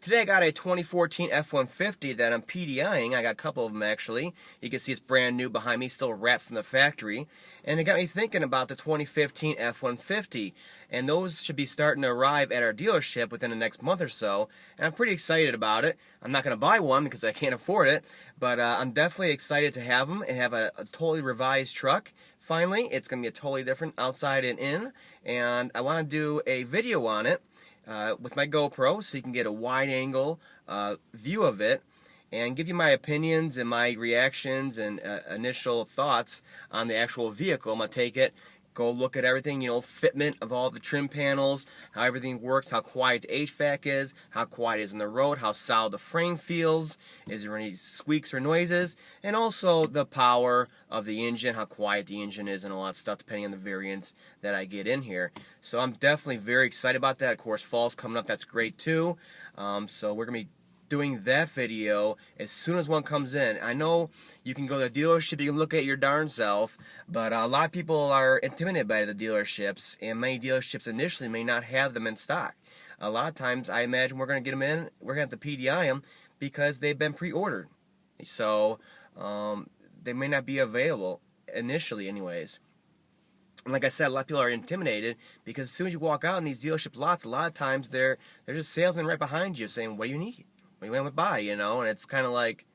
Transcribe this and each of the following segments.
Today I got a 2014 F150 that I'm PDIing. I got a couple of them actually. You can see it's brand new behind me, still wrapped from the factory. And it got me thinking about the 2015 F150. And those should be starting to arrive at our dealership within the next month or so. And I'm pretty excited about it. I'm not going to buy one because I can't afford it. But I'm definitely excited to have them and have a totally revised truck. Finally, it's going to be a totally different outside and in. And I want to do a video on it. With my GoPro, so you can get a wide-angle view of it and give you my opinions and my reactions and initial thoughts on the actual vehicle. I'm going to take it, go look at everything, fitment of all the trim panels, how everything works, how quiet the HVAC is, how quiet it is in the road, how solid the frame feels, is there any squeaks or noises, and also the power of the engine, how quiet the engine is, and all that stuff depending on the variants that I get in here. So I'm definitely very excited about that. Of course, fall's coming up, that's great too. So we're going to be doing that video as soon as one comes in. I know you can go to the dealership, you can look at your darn self, but a lot of people are intimidated by the dealerships, and many dealerships initially may not have them in stock. A lot of times I imagine we're going to get them in, we're going to have to PDI them because they've been pre-ordered. So they may not be available initially anyways. And like I said, a lot of people are intimidated because as soon as you walk out in these dealership lots, a lot of times there's just salesmen right behind you saying, what do you need? What do you want to buy, and it's kind of like,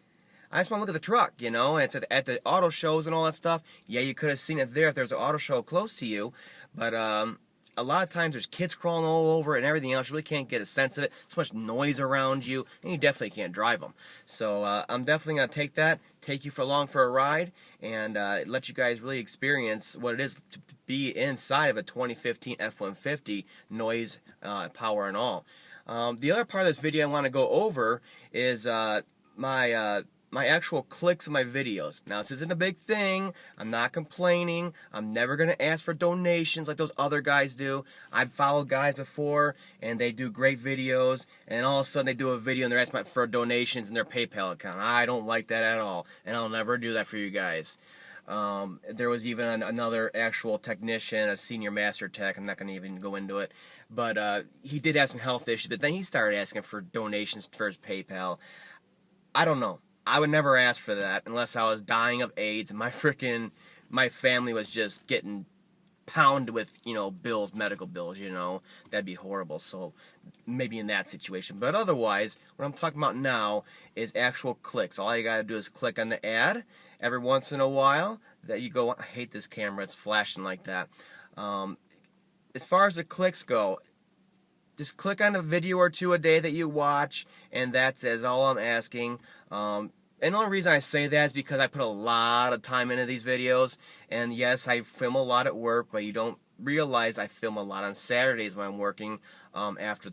I just want to look at the truck, and it's at the auto shows and all that stuff. Yeah, you could have seen it there if there's an auto show close to you, but a lot of times there's kids crawling all over and everything else. You really can't get a sense of it. So much noise around you, and you definitely can't drive them. So I'm definitely going to take you along for a ride, and let you guys really experience what it is to be inside of a 2015 F-150, noise, power, and all. The other part of this video I want to go over is my actual clicks of my videos. Now, this isn't a big thing. I'm not complaining. I'm never going to ask for donations like those other guys do. I've followed guys before, and they do great videos, and all of a sudden they do a video and they're asking for donations in their PayPal account. I don't like that at all, and I'll never do that for you guys. There was even another actual technician, a senior master tech, I'm not going to even go into it, but he did have some health issues, but then he started asking for donations for his PayPal. I don't know. I would never ask for that unless I was dying of AIDS and my family was just getting pounded with, bills, medical bills, that'd be horrible. So maybe in that situation. But otherwise, what I'm talking about now is actual clicks. All you gotta do is click on the ad every once in a while. That you go, I hate this camera, it's flashing like that. As far as the clicks go, just click on a video or two a day that you watch, and that's all I'm asking. And the only reason I say that is because I put a lot of time into these videos, and yes, I film a lot at work, but you don't realize I film a lot on Saturdays when I'm working after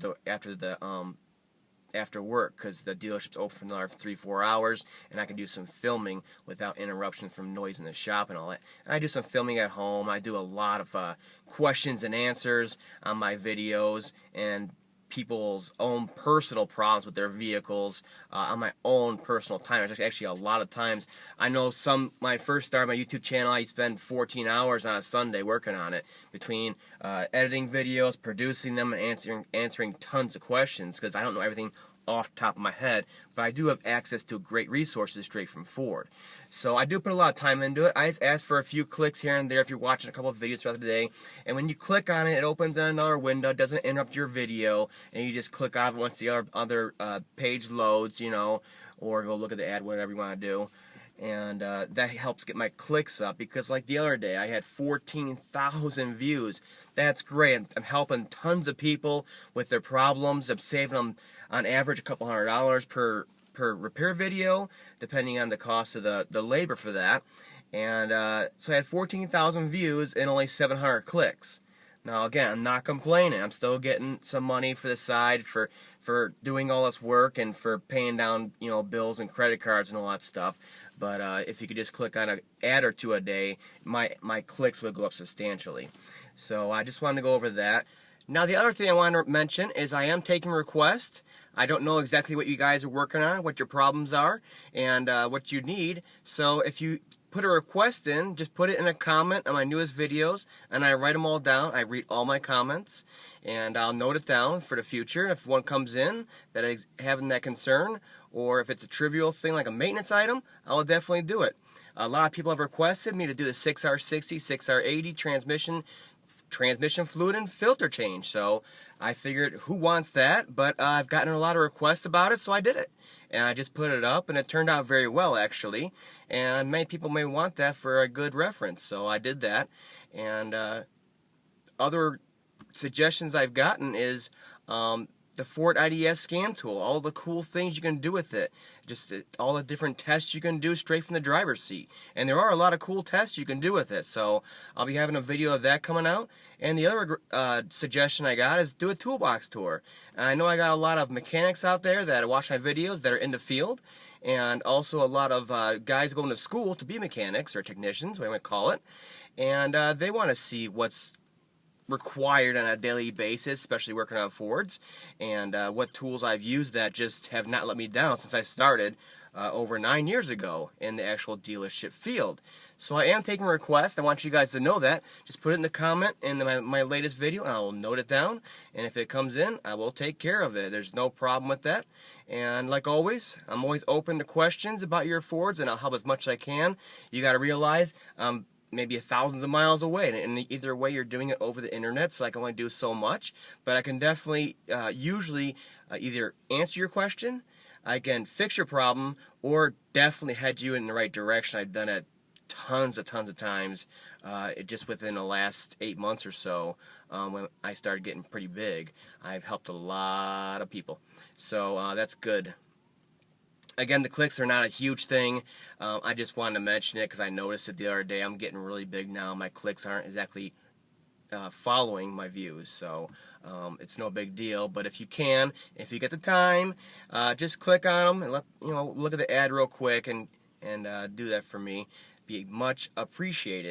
work, because the dealership's open for another 3-4 hours, and I can do some filming without interruption from noise in the shop and all that. And I do some filming at home. I do a lot of questions and answers on my videos, and people's own personal problems with their vehicles on my own personal time. There's actually a lot of times. I know when I first started my YouTube channel, I spent 14 hours on a Sunday working on it, between editing videos, producing them, and answering tons of questions, because I don't know everything off the top of my head, but I do have access to great resources straight from Ford. So I do put a lot of time into it. I just ask for a few clicks here and there if you're watching a couple of videos throughout the day, and when you click on it, it opens another window, doesn't interrupt your video, and you just click on it once the other page loads, or go look at the ad, whatever you want to do. And that helps get my clicks up, because like the other day I had 14,000 views. That's great. I'm helping tons of people with their problems. I'm saving them on average a couple $100 per repair video, depending on the cost of the labor for that. And so I had 14,000 views and only 700 clicks. Now again, I'm not complaining. I'm still getting some money for the side for doing all this work and for paying down bills and credit cards and all that stuff. But if you could just click on an ad or two a day, my clicks would go up substantially. So I just wanted to go over that. Now the other thing I want to mention is I am taking requests. I don't know exactly what you guys are working on, what your problems are, and what you need. So if you put a request in, just put it in a comment on my newest videos, and I write them all down. I read all my comments, and I'll note it down for the future. If one comes in that is having that concern, or if it's a trivial thing like a maintenance item, I will definitely do it. A lot of people have requested me to do the 6R60, 6R80 transmission fluid and filter change. So I figured, who wants that? But I've gotten a lot of requests about it, so I did it. And I just put it up, and it turned out very well, actually. And many people may want that for a good reference, so I did that. And other suggestions I've gotten is the Ford IDS scan tool, all the cool things you can do with it, just all the different tests you can do straight from the driver's seat. And there are a lot of cool tests you can do with it, so I'll be having a video of that coming out. And the other suggestion I got is do a toolbox tour. And I know I got a lot of mechanics out there that watch my videos that are in the field, and also a lot of guys going to school to be mechanics or technicians, what I might call it, and they want to see what's required on a daily basis, especially working on Fords, and what tools I've used that just have not let me down since I started over 9 years ago in the actual dealership field. So I am taking requests. I want you guys to know that. Just put it in the comment in my latest video, and I will note it down, and if it comes in, I will take care of it. There's no problem with that. And like always, I'm always open to questions about your Fords, and I'll help as much as I can. You got to realize maybe thousands of miles away, and either way you're doing it over the internet, so I can only do so much, but I can definitely usually either answer your question, I can fix your problem, or definitely head you in the right direction. I've done it tons of times, just within the last 8 months or so, when I started getting pretty big. I've helped a lot of people, so that's good. Again, the clicks are not a huge thing. I just wanted to mention it because I noticed it the other day. I'm getting really big now. My clicks aren't exactly following my views, so it's no big deal. But if you can, if you get the time, just click on them and look at the ad real quick and do that for me. Be much appreciated.